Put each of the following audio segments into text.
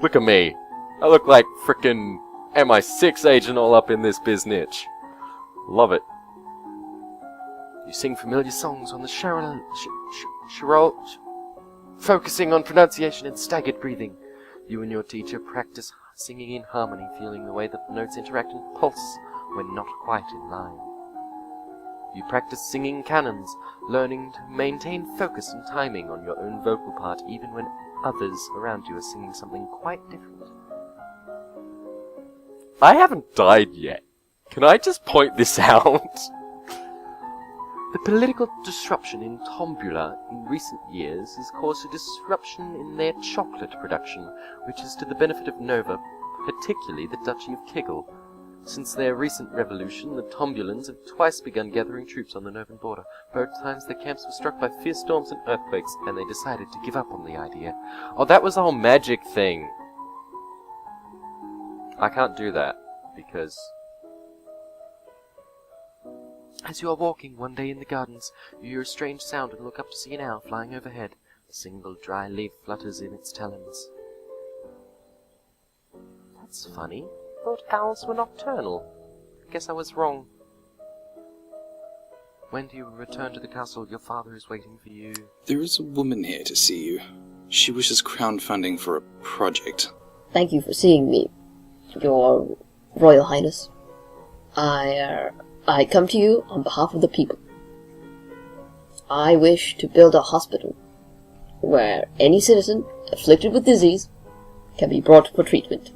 Look at me. I look like frickin' MI6 agent all up in this biznitch. Love it. You sing familiar songs on the Sharol, focusing on pronunciation and staggered breathing. You and your teacher practice singing in harmony, feeling the way that the notes interact and pulse when not quite in line. You practice singing canons, learning to maintain focus and timing on your own vocal part, even when others around you are singing something quite different. I haven't died yet. Can I just point this out? The political disruption in Tombula in recent years has caused a disruption in their chocolate production, which is to the benefit of Nova, particularly the Duchy of Kiggle. Since their recent revolution, the Tombulans have twice begun gathering troops on the Novan border. Both times their camps were struck by fierce storms and earthquakes, and they decided to give up on the idea. Oh, that was the whole magic thing. I can't do that, because... As you are walking one day in the gardens, you hear a strange sound and look up to see an owl flying overhead. A single dry leaf flutters in its talons. That's funny. I thought owls were nocturnal. Guess I was wrong. When do you return to the castle? Your father is waiting for you. There is a woman here to see you. She wishes crowdfunding for a project. Thank you for seeing me, Your Royal Highness. I come to you on behalf of the people. I wish to build a hospital where any citizen afflicted with disease can be brought for treatment.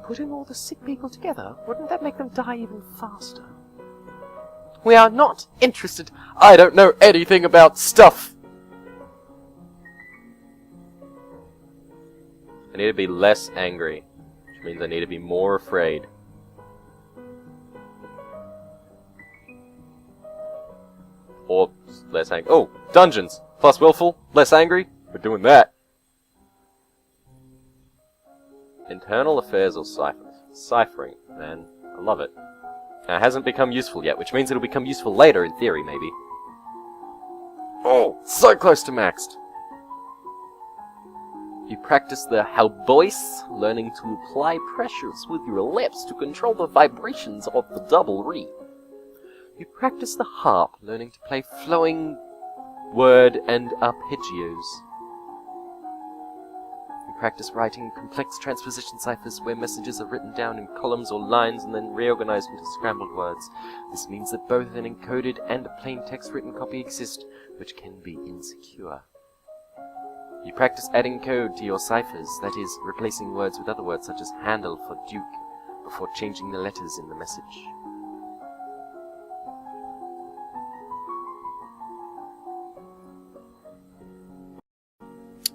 Putting all the sick people together, wouldn't that make them die even faster? We are not interested. I don't know anything about stuff. I need to be less angry, which means I need to be more afraid. Or less angry. Oh, dungeons! Plus willful, less angry. We're doing that. Internal affairs or ciphers? Ciphering, man. I love it. Now, it hasn't become useful yet, which means it'll become useful later, in theory, maybe. Oh, so close to maxed. You practice the halbois, learning to apply pressures with your lips to control the vibrations of the double reed. You practice the harp, learning to play flowing word and arpeggios. You practice writing complex transposition ciphers where messages are written down in columns or lines and then reorganized into scrambled words. This means that both an encoded and a plain text written copy exist, which can be insecure. You practice adding code to your ciphers, that is, replacing words with other words such as handle for duke, before changing the letters in the message.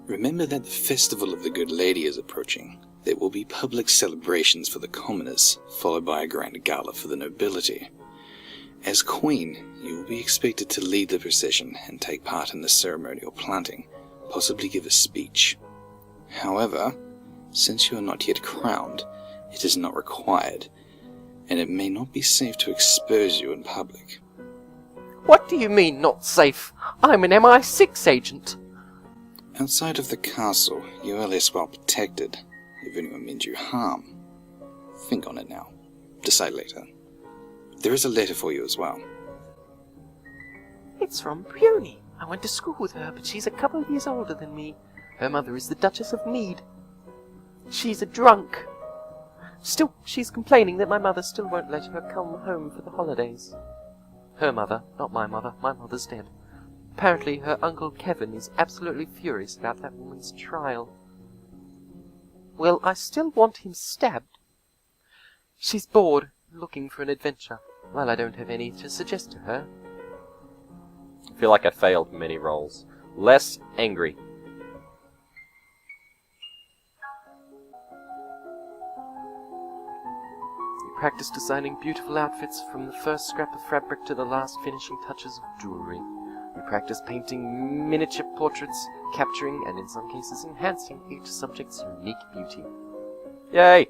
Remember that the Festival of the Good Lady is approaching. There will be public celebrations for the commoners, followed by a grand gala for the nobility. As Queen, you will be expected to lead the procession and take part in the ceremonial planting, possibly give a speech. However, since you are not yet crowned, it is not required, and it may not be safe to expose you in public. What do you mean, not safe? I'm an MI6 agent. Outside of the castle, you are less well protected, if anyone means you harm. Think on it now. Decide later. There is a letter for you as well. It's from Peony. I went to school with her, but she's a couple of years older than me. Her mother is the Duchess of Mead. She's a drunk. Still, she's complaining that my mother still won't let her come home for the holidays. Her mother, not my mother. My mother's dead. Apparently, her uncle Kevin is absolutely furious about that woman's trial. Well, I still want him stabbed. She's bored, looking for an adventure. Well, I don't have any to suggest to her. I feel like I failed many roles. Less angry. You practice designing beautiful outfits from the first scrap of fabric to the last finishing touches of jewelry. You practice painting miniature portraits, capturing and in some cases enhancing each subject's unique beauty. Yay!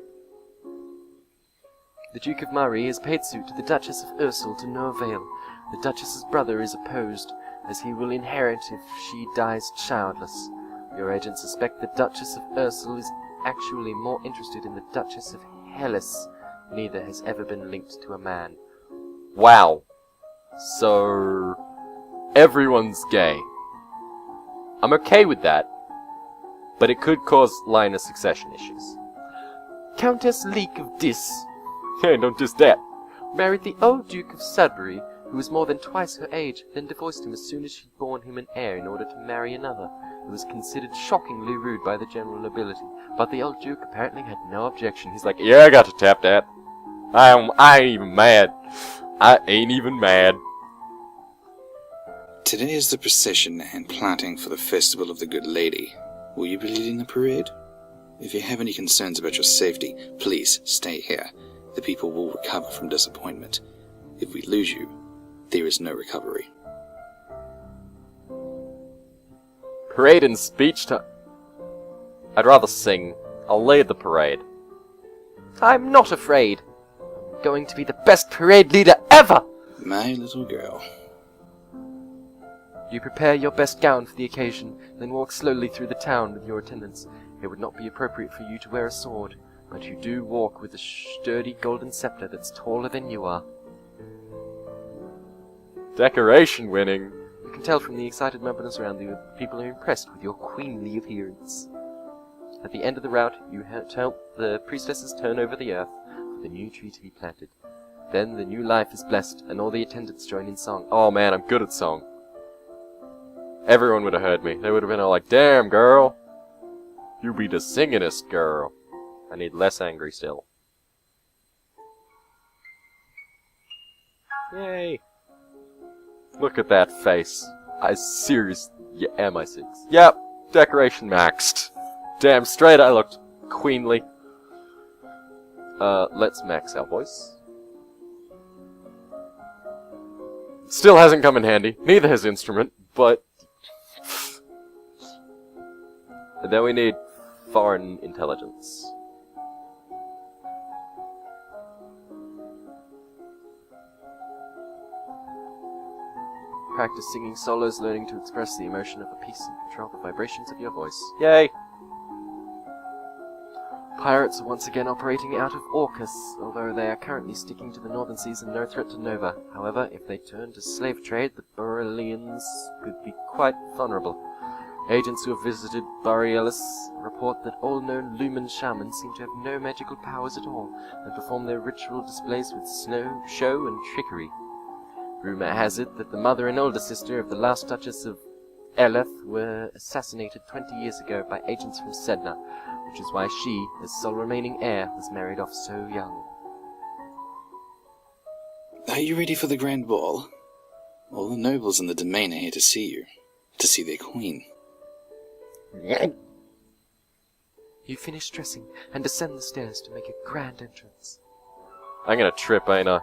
The Duke of Murray has paid suit to the Duchess of Ursel to no avail. The Duchess's brother is opposed, as he will inherit if she dies childless. Your agents suspect the Duchess of Ursel is actually more interested in the Duchess of Hellas. Neither has ever been linked to a man. Wow. So, everyone's gay. I'm okay with that, but it could cause line of succession issues. Countess Leek of Dis, hey, don't diss that, married the old Duke of Sudbury, who was more than twice her age, then divorced him as soon as she'd borne him an heir in order to marry another. It was considered shockingly rude by the general nobility, but the old Duke apparently had no objection. He's like, yeah, I got to tap that. I ain't even mad. I ain't even mad. Today is the procession and planting for the Festival of the Good Lady. Will you be leading the parade? If you have any concerns about your safety, please stay here. The people will recover from disappointment. If we lose you, there is no recovery. Parade and speech time. I'd rather sing. I'll lead the parade. I'm not afraid. I'm going to be the best parade leader ever! My little girl. You prepare your best gown for the occasion, then walk slowly through the town with your attendants. It would not be appropriate for you to wear a sword, but you do walk with a sturdy golden scepter that's taller than you are. Decoration winning! You can tell from the excited murmurs around you that people are impressed with your queenly appearance. At the end of the route, you help the priestesses turn over the earth for the new tree to be planted. Then the new life is blessed, and all the attendants join in song. Oh man, I'm good at song. Everyone would have heard me. They would have been all like, damn, girl! You be the singingest girl. I need less angry still. Yay! Look at that face. I seriously... Yeah, am I 6? Yep, decoration maxed. Damn straight I looked queenly. Let's max our voice. Still hasn't come in handy. Neither has instrument, but... And then we need foreign intelligence. Practice singing solos, learning to express the emotion of a piece and control the vibrations of your voice. Yay! Pirates are once again operating out of Orcus, although they are currently sticking to the northern seas and no threat to Nova. However, if they turn to slave trade, the Borealians could be quite vulnerable. Agents who have visited Borealis report that all known Lumen shamans seem to have no magical powers at all, and perform their ritual displays with show and trickery. Rumor has it that the mother and older sister of the last Duchess of Eleth were assassinated 20 years ago by agents from Sedna, which is why she, as sole remaining heir, was married off so young. Are you ready for the grand ball? All the nobles in the domain are here to see you, to see their queen. You finish dressing and descend the stairs to make a grand entrance. I'm gonna trip, ain't I?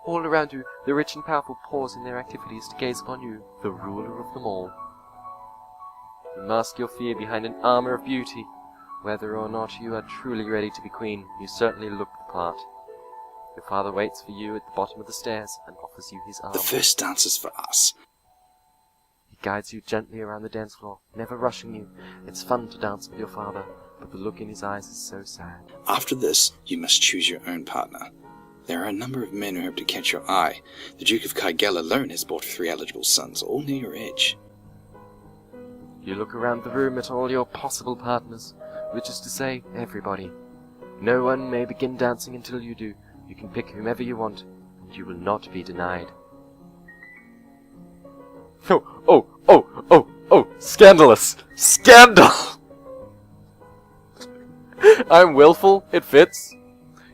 All around you, the rich and powerful pause in their activities to gaze upon you, the ruler of them all. You mask your fear behind an armor of beauty. Whether or not you are truly ready to be queen, you certainly look the part. Your father waits for you at the bottom of the stairs and offers you his arm. The first dance is for us. He guides you gently around the dance floor, never rushing you. It's fun to dance with your father, but the look in his eyes is so sad. After this, you must choose your own partner. There are a number of men who hope to catch your eye. The Duke of Gajillion alone has brought 3 eligible sons, all near your age. You look around the room at all your possible partners, which is to say, everybody. No one may begin dancing until you do. You can pick whomever you want, and you will not be denied. Oh, scandalous! Scandal! I'm willful, it fits.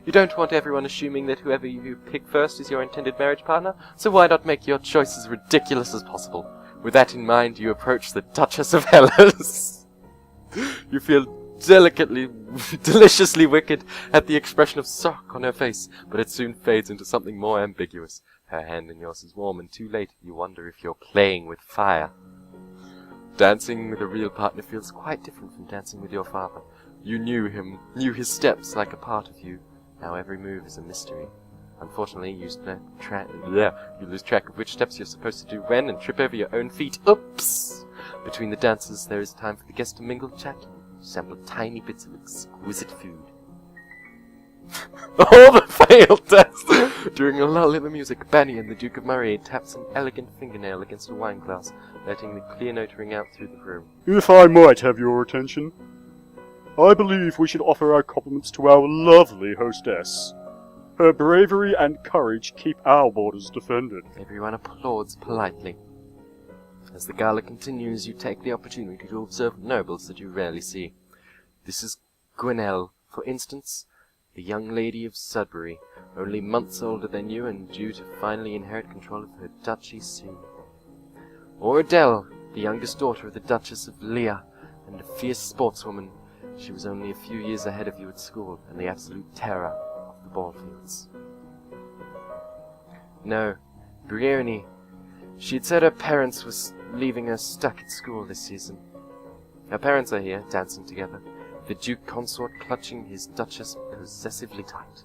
You don't want everyone assuming that whoever you pick first is your intended marriage partner, so why not make your choice as ridiculous as possible? With that in mind, you approach the Duchess of Hellas. You feel deliciously wicked at the expression of shock on her face, but it soon fades into something more ambiguous. Her hand in yours is warm, and too late you wonder if you're playing with fire. Dancing with a real partner feels quite different from dancing with your father. You knew him, knew his steps like a part of you. Now every move is a mystery. Unfortunately, you lose track of which steps you're supposed to do when and trip over your own feet. Oops! Between the dances, there is time for the guests to mingle, chat, sample tiny bits of exquisite food. All the failed tests! During a lull in the music, Banny and the Duke of Murray taps an elegant fingernail against a wine glass, letting the clear note ring out through the room. If I might have your attention, I believe we should offer our compliments to our lovely hostess. Her bravery and courage keep our borders defended. Everyone applauds politely. As the gala continues, you take the opportunity to observe nobles that you rarely see. This is Gwenelle, for instance, the young lady of Sudbury, only months older than you and due to finally inherit control of her duchy soon. Or Adele, the youngest daughter of the Duchess of Leah, and a fierce sportswoman. She was only a few years ahead of you at school, and the absolute terror of the ball fields. No, Brienne. She had said her parents was leaving her stuck at school this season. Her parents are here, dancing together, the Duke Consort clutching his Duchess possessively tight.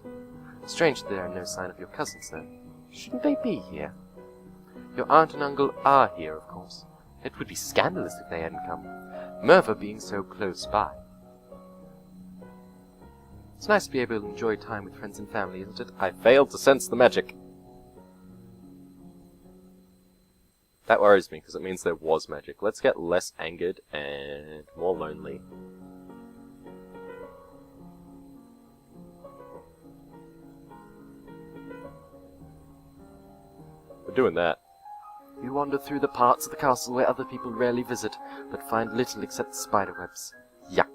Strange that there are no sign of your cousins, though. Shouldn't they be here? Your aunt and uncle are here, of course. It would be scandalous if they hadn't come, Merva being so close by. It's nice to be able to enjoy time with friends and family, isn't it? I failed to sense the magic. That worries me, because it means there was magic. Let's get less angered and more lonely. We're doing that. You wander through the parts of the castle where other people rarely visit, but find little except spiderwebs. Yuck.